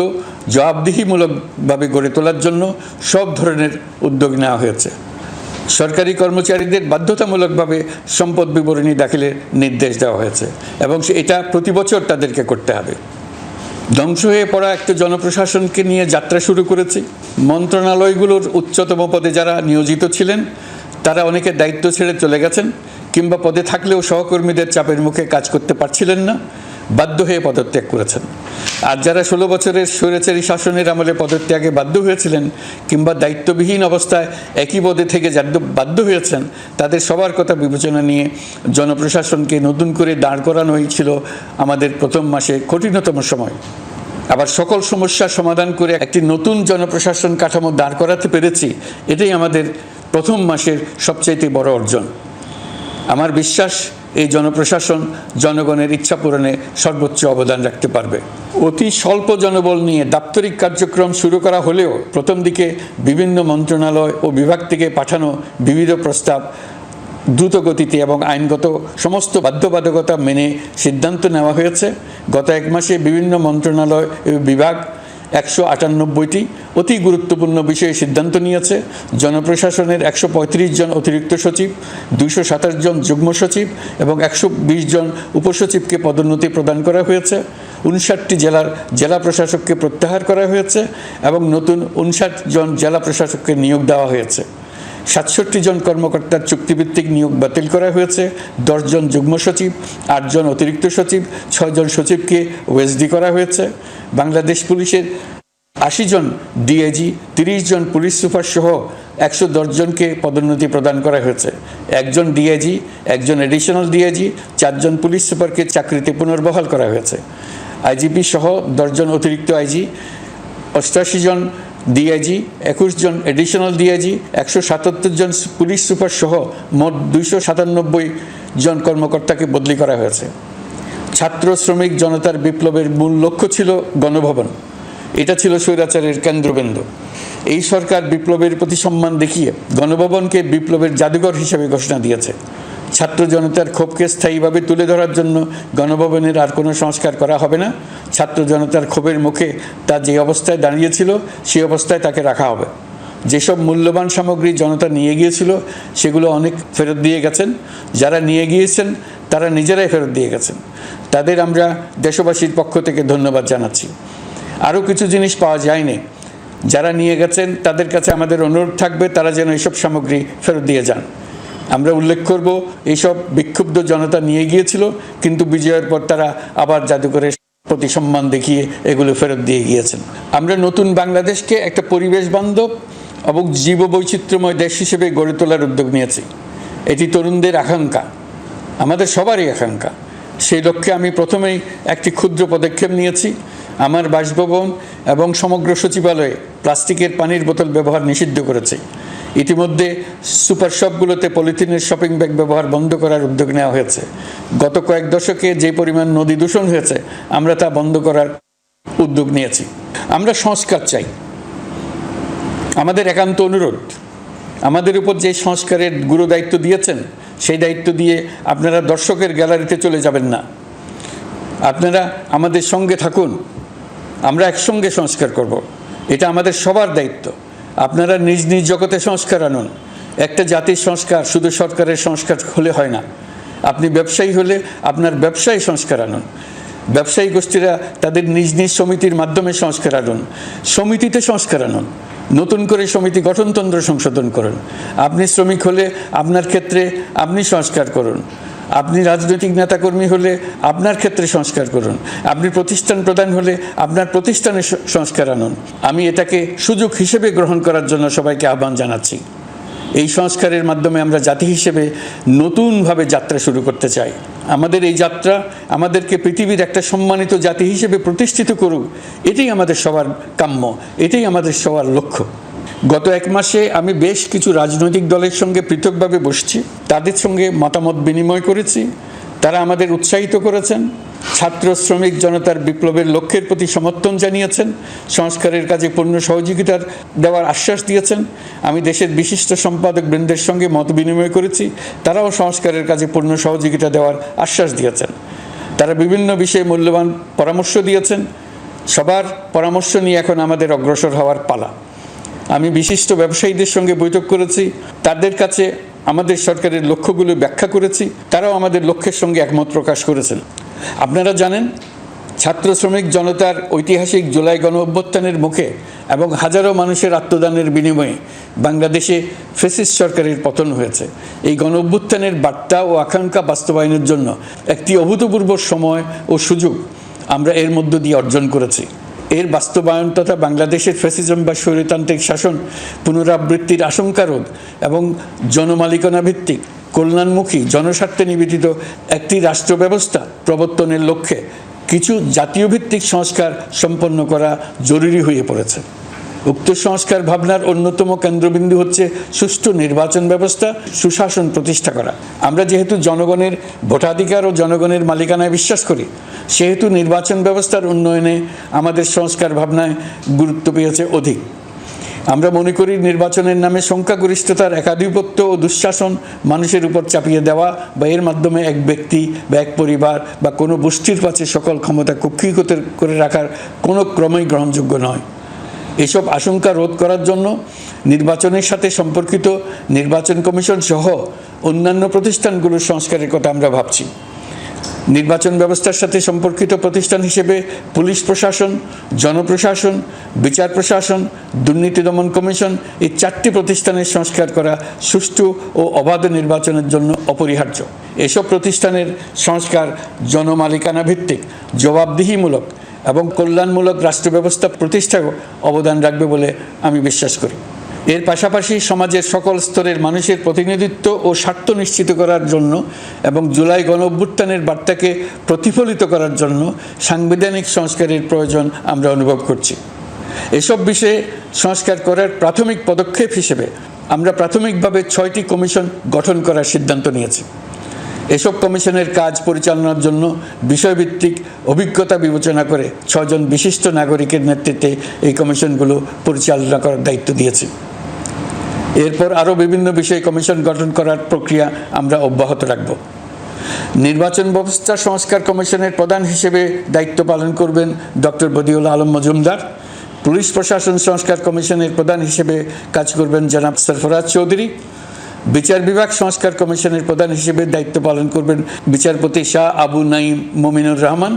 জবাবদিহিমূলকভাবে গড়ে তোলার জন্য সব ধরনের উদ্যোগ নেওয়া হয়েছে। সরকারি কর্মচারীদের বাধ্যতামূলকভাবে সম্পদ বিবরণী দাখিলের নির্দেশ দেওয়া হয়েছে এবং এটা প্রতি বছর তাদেরকে করতে হবে। ধ্বংস হয়ে পড়া একটা জনপ্রশাসনকে নিয়ে যাত্রা শুরু করেছি। মন্ত্রণালয়গুলোর উচ্চতম পদে যারা নিয়োজিত ছিলেন তারা অনেকে দায়িত্ব ছেড়ে চলে গেছেন, কিংবা পদে থাকলেও সহকর্মীদের চাপের মুখে কাজ করতে পারছিলেন না, বাধ্য হয়ে পদত্যাগ করেছেন। আর যারা 16 বছরের স্বৈরাচারী শাসনের আমলে পদত্যাগে বাধ্য হয়েছিলেন কিংবা দায়িত্ববিহীন অবস্থায় একই পদে থেকে বাধ্য হয়েছেন, তাদের সবার কথা বিবেচনা নিয়ে জনপ্রশাসনকে নতুন করে দাঁড় করানোই ছিল আমাদের প্রথম মাসে কঠিনতম সময়। আবার সকল সমস্যার সমাধান করে একটি নতুন জনপ্রশাসন কাঠামো দাঁড় করাতে পেরেছি, এটাই আমাদের প্রথম মাসের সবচাইতে বড় অর্জন। আমার বিশ্বাস এই জনপ্রশাসন জনগণের ইচ্ছা পূরণে সর্বোচ্চ অবদান রাখতে পারবে। অতি স্বল্প জনবল নিয়ে দাপ্তরিক কার্যক্রম শুরু করা হলেও প্রথম দিকে বিভিন্ন মন্ত্রণালয় ও বিভাগ থেকে পাঠানো বিবিধ প্রস্তাব দ্রুত গতিতে এবং আইনগত সমস্ত বাধ্যবাধকতা মেনে সিদ্ধান্ত নেওয়া হয়েছে। গত 1 মাসে বিভিন্ন মন্ত্রণালয় ও বিভাগ 198টি অতি গুরুত্বপূর্ণ বিষয়ে সিদ্ধান্ত নিয়েছে। জনপ্রশাসনের 135 জন অতিরিক্ত সচিব, 227 জন যুগ্ম সচিব এবং 120 জন উপসচিবকে পদোন্নতি প্রদান করা হয়েছে। 59টি জেলার জেলা প্রশাসককে প্রত্যাহার করা হয়েছে এবং নতুন 59 জন জেলা প্রশাসককে নিয়োগ দেওয়া হয়েছে। 67 জন কর্মকর্তার চুক্তিভিত্তিক নিয়োগ বাতিল করা হয়েছে। 10 জন যুগ্ম সচিব, 8 জন অতিরিক্ত সচিব, 6 জন সচিবকে ওএসডি করা হয়েছে। বাংলাদেশ পুলিশের 80 জন ডিআইজি, 30 জন পুলিশ সুপার সহ 110 জনকে পদোন্নতি প্রদান করা হয়েছে। 1 জন ডিআইজি, 1 জন এডিশনাল ডিআইজি, 4 জন পুলিশ সুপারকে চাকরিতে পুনর্বহাল করা হয়েছে। আইজিপি সহ 10 জন অতিরিক্ত আইজি, 88 জন ডিআইজি, 21 জন এডিশনাল ডিআইজি, 177 জন পুলিশ সুপার সহ মোট 297 জন কর্মকর্তাকে বদলি করা হয়েছে। ছাত্র শ্রমিক জনতার বিপ্লবের মূল লক্ষ্য ছিল গণভবন। এটা ছিল স্বৈরাচারের কেন্দ্রবিন্দু। এই সরকার বিপ্লবের প্রতি সম্মান দেখিয়ে গণভবনকে বিপ্লবের জাদুঘর হিসেবে ঘোষণা দিয়েছে। ছাত্র জনতার ক্ষোভকে স্থায়ীভাবে তুলে ধরার জন্য গণভবনের আর কোনো সংস্কার করা হবে না। ছাত্র জনতার ক্ষোভের মুখে তা যে অবস্থায় দাঁড়িয়েছিল সেই অবস্থায় তাকে রাখা হবে। যেসব মূল্যবান সামগ্রী জনতা নিয়ে গিয়েছিল সেগুলো অনেক ফেরত দিয়ে গেছেন। যারা নিয়ে গিয়েছেন তারা নিজেরাই ফেরত দিয়ে গেছেন। তাদের আমরা দেশবাসীর পক্ষ থেকে ধন্যবাদ জানাচ্ছি। আরও কিছু জিনিস পাওয়া যায়নি। যারা নিয়ে গেছেন তাদের কাছে আমাদের অনুরোধ থাকবে তারা যেন এইসব সামগ্রী ফেরত দিয়ে যান। আমরা উল্লেখ করব এইসব বিক্ষুব্ধ জনতা নিয়ে গিয়েছিল, কিন্তু বিজয়ের পর তারা আবার জাদুঘরের প্রতি সম্মান দেখিয়ে এগুলো ফেরত দিয়ে গিয়েছেন। আমরা নতুন বাংলাদেশকে একটা পরিবেশ বান্ধব এবং জীববৈচিত্র্যময় দেশ হিসেবে গড়ে তোলার উদ্যোগ নিয়েছি। এটি তরুণদের আকাঙ্ক্ষা, আমাদের সবারই আকাঙ্ক্ষা। সেই লক্ষ্যে আমি প্রথমেই একটি ক্ষুদ্র পদক্ষেপ নিয়েছি। আমার বাসভবন এবং সমগ্র সচিবালয়ে প্লাস্টিকের পানির বোতল ব্যবহার নিষিদ্ধ করেছি। ইতিমধ্যে সুপার শপগুলোতে পলিথিনের শপিং ব্যাগ ব্যবহার বন্ধ করার উদ্যোগ নেওয়া হয়েছে। গত কয়েক দশকে যে পরিমাণ নদী দূষণ হয়েছে, আমরা তা বন্ধ করার উদ্যোগ নিয়েছি। আমরা সংস্কার চাই। আমাদের একান্ত অনুরোধ, আমাদের উপর যে সংস্কারের গুরু দায়িত্ব দিয়েছেন, সেই দায়িত্ব দিয়ে আপনারা দর্শকের গ্যালারিতে চলে যাবেন না। আপনারা আমাদের সঙ্গে থাকুন, আমরা একসঙ্গে সংস্কার করব। এটা আমাদের সবার দায়িত্ব। আপনারা নিজ নিজ জগতে সংস্কার আনুন। একটা জাতির সংস্কার শুধু সরকারের সংস্কার হলে হয় না। আপনি ব্যবসায়ী হলে আপনার ব্যবসায়ী সংস্কার আনুন। ব্যবসায়ী গোষ্ঠীরা তাদের নিজ নিজ সমিতির মাধ্যমে সংস্কার আনুন। সমিতিতে সংস্কার আনুন। নতুন করে সমিতি গঠনতন্ত্র সংশোধন করুন। আপনি শ্রমিক হলে আপনার ক্ষেত্রে আপনি সংস্কার করুন। আপনি রাজনৈতিক নেতাকর্মী হলে আপনার ক্ষেত্রে সংস্কার করুন। আপনি প্রতিষ্ঠান প্রধান হলে আপনার প্রতিষ্ঠানে সংস্কার আনুন। আমি এটাকে সুযোগ হিসেবে গ্রহণ করার জন্য সবাইকে আহ্বান জানাচ্ছি। এই সংস্কারের মাধ্যমে আমরা জাতি হিসেবে নতুনভাবে যাত্রা শুরু করতে চাই। আমাদের এই যাত্রা আমাদেরকে পৃথিবীর একটা সম্মানিত জাতি হিসেবে প্রতিষ্ঠিত করুক, এটাই আমাদের সবার কাম্য, এটাই আমাদের সবার লক্ষ্য। গত এক মাসে আমি বেশ কিছু রাজনৈতিক দলের সঙ্গে পৃথকভাবে বসছি, তাদের সঙ্গে মতামত বিনিময় করেছি। তারা আমাদের উৎসাহিত করেছেন, ছাত্র শ্রমিক জনতার বিপ্লবের লক্ষ্যের প্রতি সমর্থন জানিয়েছেন, সংস্কারের কাজে পূর্ণ সহযোগিতার দেওয়ার আশ্বাস দিয়েছেন। আমি দেশের বিশিষ্ট সম্পাদক বৃন্দের সঙ্গে মত বিনিময় করেছি, তারাও সংস্কারের কাজে পূর্ণ সহযোগিতা দেওয়ার আশ্বাস দিয়েছেন। তারা বিভিন্ন বিষয়ে মূল্যবান পরামর্শ দিয়েছেন। সবার পরামর্শ নিয়ে এখন আমাদের অগ্রসর হওয়ার পালা। আমি বিশিষ্ট ব্যবসায়ীদের সঙ্গে বৈঠক করেছি, তাদের কাছে আমাদের সরকারের লক্ষ্যগুলো ব্যাখ্যা করেছি, তারাও আমাদের লক্ষ্যের সঙ্গে একমত প্রকাশ করেছেন। আপনারা জানেন, ছাত্র শ্রমিক জনতার ঐতিহাসিক জুলাই গণ অভ্যুত্থানের মুখে এবং হাজারো মানুষের আত্মদানের বিনিময়ে বাংলাদেশে ফ্যাসিস্ট সরকারের পতন হয়েছে। এই গণ অভ্যুত্থানের বার্তা ও আকাঙ্ক্ষা বাস্তবায়নের জন্য একটি অভূতপূর্ব সময় ও সুযোগ আমরা এর মধ্য দিয়ে অর্জন করেছি। এর বাস্তবায়ন তথা বাংলাদেশের ফ্যাসিজম বা স্বৈরতান্ত্রিক শাসন পুনরাবৃত্তির আশঙ্কা রোধ এবং জনমালিকানা ভিত্তিক কল্যাণমুখী জনস্বার্থে নিবেদিত একটি রাষ্ট্র ব্যবস্থা প্রবর্তনের লক্ষ্যে কিছু জাতীয় ভিত্তিক সংস্কার সম্পন্ন করা জরুরি হয়ে পড়েছে। উক্ত সংস্কার ভাবনার অন্যতম কেন্দ্রবিন্দু হচ্ছে সুষ্ঠু নির্বাচন ব্যবস্থা, সুশাসন প্রতিষ্ঠা করা। আমরা যেহেতু জনগণের ভোটাধিকার ও জনগণের মালিকানায় বিশ্বাস করি, সেহেতু নির্বাচন ব্যবস্থার উন্নয়নে আমাদের সংস্কার ভাবনায় গুরুত্ব পেয়েছে অধিক। আমরা মনে করি নির্বাচনের নামে সংখ্যাগরিষ্ঠতার একাধিপত্য ও দুঃশাসন মানুষের উপর চাপিয়ে দেওয়া বা এর মাধ্যমে এক ব্যক্তি বা এক পরিবার বা কোনো গোষ্ঠীর কাছে সকল ক্ষমতা কক্ষীভূত করে রাখার কোনো ক্রমেই গ্রহণযোগ্য নয়। এসব আশঙ্কা রোধ করার জন্য নির্বাচনের সাথে সম্পর্কিত নির্বাচন কমিশন সহ অন্যান্য প্রতিষ্ঠানগুলোর সংস্কারের কথা আমরা ভাবছি। নির্বাচন ব্যবস্থার সাথে সম্পর্কিত প্রতিষ্ঠান হিসেবে পুলিশ প্রশাসন, জনপ্রশাসন, বিচার প্রশাসন, দুর্নীতি দমন কমিশন এই 4টি প্রতিষ্ঠানের সংস্কার করা সুষ্ঠু ও অবাধ নির্বাচনের জন্য অপরিহার্য। এসব প্রতিষ্ঠানের সংস্কার জনমালিকানা ভিত্তিক, জবাবদিহিমূলক এবং কল্যাণমূলক রাষ্ট্র ব্যবস্থা প্রতিষ্ঠায় অবদান রাখবে বলে আমি বিশ্বাস করি। এর পাশাপাশি সমাজের সকল স্তরের মানুষের প্রতিনিধিত্ব ও স্বার্থ নিশ্চিত করার জন্য এবং জুলাই গণ অভ্যুত্থানের বার্তাকে প্রতিফলিত করার জন্য সাংবিধানিক সংস্কারের প্রয়োজন আমরা অনুভব করছি। এসব বিষয়ে সংস্কার করার প্রাথমিক পদক্ষেপ হিসেবে আমরা প্রাথমিকভাবে 6টি কমিশন গঠন করার সিদ্ধান্ত নিয়েছি। এসব কমিশনের কাজ পরিচালনার জন্য বিষয়ভিত্তিক অভিজ্ঞতা বিবেচনা করে 6 জন বিশিষ্ট নাগরিকের নেতৃত্বে এই কমিশনগুলো পরিচালনা করার দায়িত্ব দিয়েছি। এরপর আরও বিভিন্ন বিষয়ে কমিশন গঠন করার প্রক্রিয়া আমরা অব্যাহত রাখব। নির্বাচন ব্যবস্থা সংস্কার কমিশনের প্রধান হিসেবে দায়িত্ব পালন করবেন ডক্টর বদিউল আলম মজুমদার। পুলিশ প্রশাসন সংস্কার কমিশনের প্রধান হিসেবে কাজ করবেন জনাব সরফরাজ চৌধুরী। বিচার বিভাগ সংস্কার কমিশনের প্রধান হিসেবে দায়িত্ব পালন করবেন বিচারপতি শাহ আবু নাঈম মমিনুর রহমান।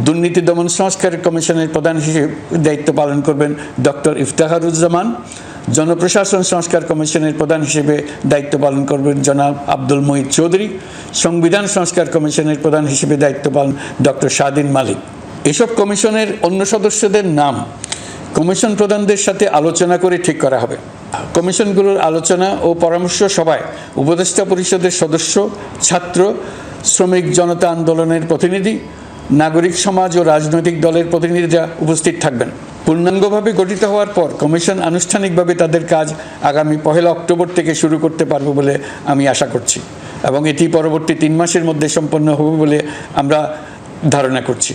দুর্নীতি দমন সংস্কার কমিশনের প্রধান হিসেবে দায়িত্ব পালন করবেন ডক্টর ইফতেখারুজ্জামান। জনপ্রশাসন সংস্কার কমিশনের প্রধান হিসেবে দায়িত্ব পালন করবেন জনাব আব্দুল মুহিত চৌধুরী। সংবিধান সংস্কার কমিশনের প্রধান হিসেবে দায়িত্ব পালন ডক্টর শাহদিন মালিক। এসব কমিশনের অন্য সদস্যদের নাম কমিশন প্রধানদের সাথে আলোচনা করে ঠিক করা হবে। কমিশনগুলোর আলোচনা ও পরামর্শ সভায় উপদেষ্টা পরিষদের সদস্য, ছাত্র, শ্রমিক জনতা আন্দোলনের প্রতিনিধি, নাগরিক সমাজ ও রাজনৈতিক দলের প্রতিনিধিরা উপস্থিত থাকবেন। পূর্ণাঙ্গভাবে গঠিত হওয়ার পর কমিশন আনুষ্ঠানিকভাবে তাদের কাজ আগামী 1 অক্টোবর থেকে শুরু করতে পারবে বলে আমি আশা করছি, এবং এটি পরবর্তী 3 মাসের মধ্যে সম্পন্ন হবে বলে আমরা ধারণা করছি।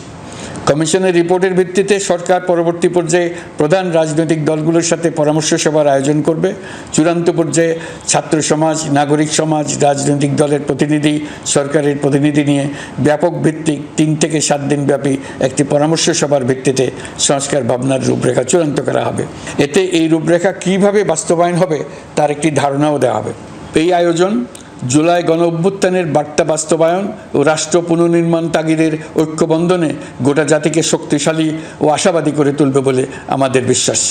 কমিশনের রিপোর্টের ভিত্তিতে সরকার পরবর্তী পর্যায়ে প্রধান রাজনৈতিক দলগুলোর সাথে পরামর্শ সভার আয়োজন করবে। চূড়ান্ত পর্যায়ে ছাত্র সমাজ, নাগরিক সমাজ, রাজনৈতিক দলের প্রতিনিধি, সরকারের প্রতিনিধি নিয়ে ব্যাপক ভিত্তিক 3 থেকে 7 দিন ব্যাপী একটি পরামর্শ সভার ভিত্তিতে সংস্কার ভাবনার রূপরেখা চূড়ান্ত করা হবে। এতে এই রূপরেখা কীভাবে বাস্তবায়ন হবে তার একটি ধারণাও দেওয়া হবে। এই আয়োজন জুলাই গণঅভ্যুত্থানের বার্তা বাস্তবায়ন ও রাষ্ট্র পুনর্নির্মাণ তাগিদের ঐক্যবন্ধনে গোটা জাতিকে শক্তিশালী ও আশাবাদী করে তুলবে বলে আমাদের বিশ্বাস।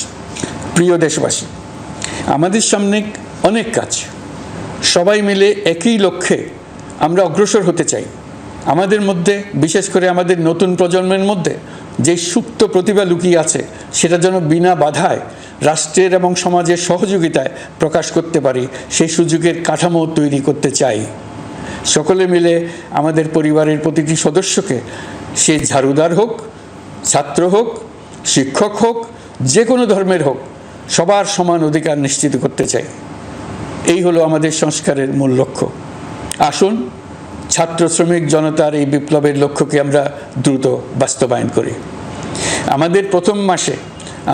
প্রিয় দেশবাসী, আমাদের সামনে অনেক কাজ। সবাই মিলে একই লক্ষ্যে আমরা অগ্রসর হতে চাই। আমাদের মধ্যে, বিশেষ করে আমাদের নতুন প্রজন্মের মধ্যে যে সুপ্ত প্রতিভা লুকিয়ে আছে, সেটা যেন বিনা বাধায় রাষ্ট্রের এবং সমাজের সহযোগিতায় প্রকাশ করতে পারি, সেই সুযোগের কাঠামো তৈরি করতে চাই। সকলে মিলে আমাদের পরিবারের প্রতিটি সদস্যকে, সে ঝাড়ুদার হোক, ছাত্র হোক, শিক্ষক হোক, যে কোনো ধর্মের হোক, সবার সমান অধিকার নিশ্চিত করতে চাই। এই হলো আমাদের সংস্কারের মূল লক্ষ্য। আসুন ছাত্র শ্রমিক জনতার এই বিপ্লবের লক্ষ্যকে আমরা দ্রুত বাস্তবায়ন করি। আমাদের প্রথম মাসে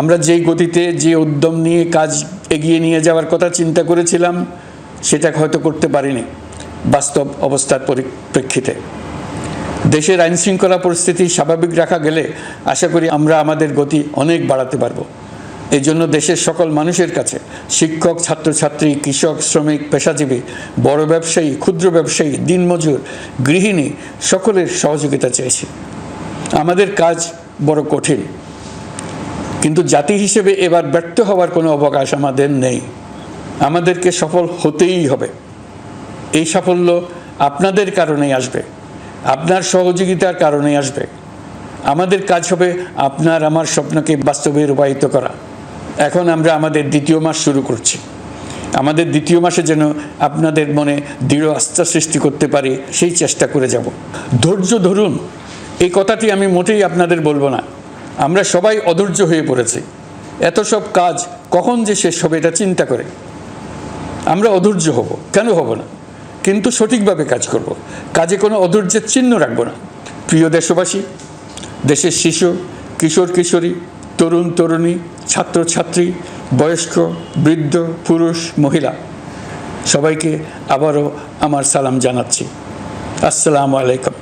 আমরা যেই গতিতে, যে উদ্যম নিয়ে কাজ এগিয়ে নিয়ে যাওয়ার কথা চিন্তা করেছিলাম, সেটা হয়তো করতে পারিনি বাস্তব অবস্থার পরিপ্রেক্ষিতে। দেশের আইনশৃঙ্খলা পরিস্থিতি স্বাভাবিক রাখা গেলে আশা করি আমরা আমাদের গতি অনেক বাড়াতে পারব। এই জন্য দেশের সকল মানুষের কাছে, শিক্ষক, ছাত্রছাত্রী, কৃষক, শ্রমিক, পেশাজীবী, বড় ব্যবসায়ী, ক্ষুদ্র ব্যবসায়ী, দিনমজুর, গৃহিণী, সকলের সহযোগিতা চেয়েছি। আমাদের কাজ বড় কঠিন, কিন্তু জাতি হিসেবে এবার ব্যর্থ হওয়ার কোনো অবকাশ আমাদের নেই। আমাদেরকে সফল হতেই হবে। এই সাফল্য আপনাদের কারণেই আসবে, আপনার সহযোগিতার কারণেই আসবে। আমাদের কাজ হবে আপনার আমার স্বপ্নকে বাস্তবে রূপায়িত করা। এখন আমরা আমাদের 2য় মাস শুরু করছি। আমাদের 2য় মাসে যেন আপনাদের মনে দৃঢ় আস্থা সৃষ্টি করতে পারি, সেই চেষ্টা করে যাব। ধৈর্য ধরুন, এই কথাটি আমি মোটেই আপনাদের বলবো না। আমরা সবাই অধৈর্য হয়ে পড়েছি। এত সব কাজ কখন যে শেষ হবে এটা চিন্তা করে আমরা অধৈর্য হব, কেন হব না? কিন্তু সঠিকভাবে কাজ করব, কাজে কোনো অধৈর্যের চিহ্ন রাখব না। প্রিয় দেশবাসী, দেশের শিশু, কিশোর কিশোরী, তরুণ তরুণী, ছাত্রছাত্রী, বয়স্ক, বৃদ্ধ, পুরুষ, মহিলা, সবাইকে আবারও আমার সালাম জানাচ্ছি। আসসালামু আলাইকুম।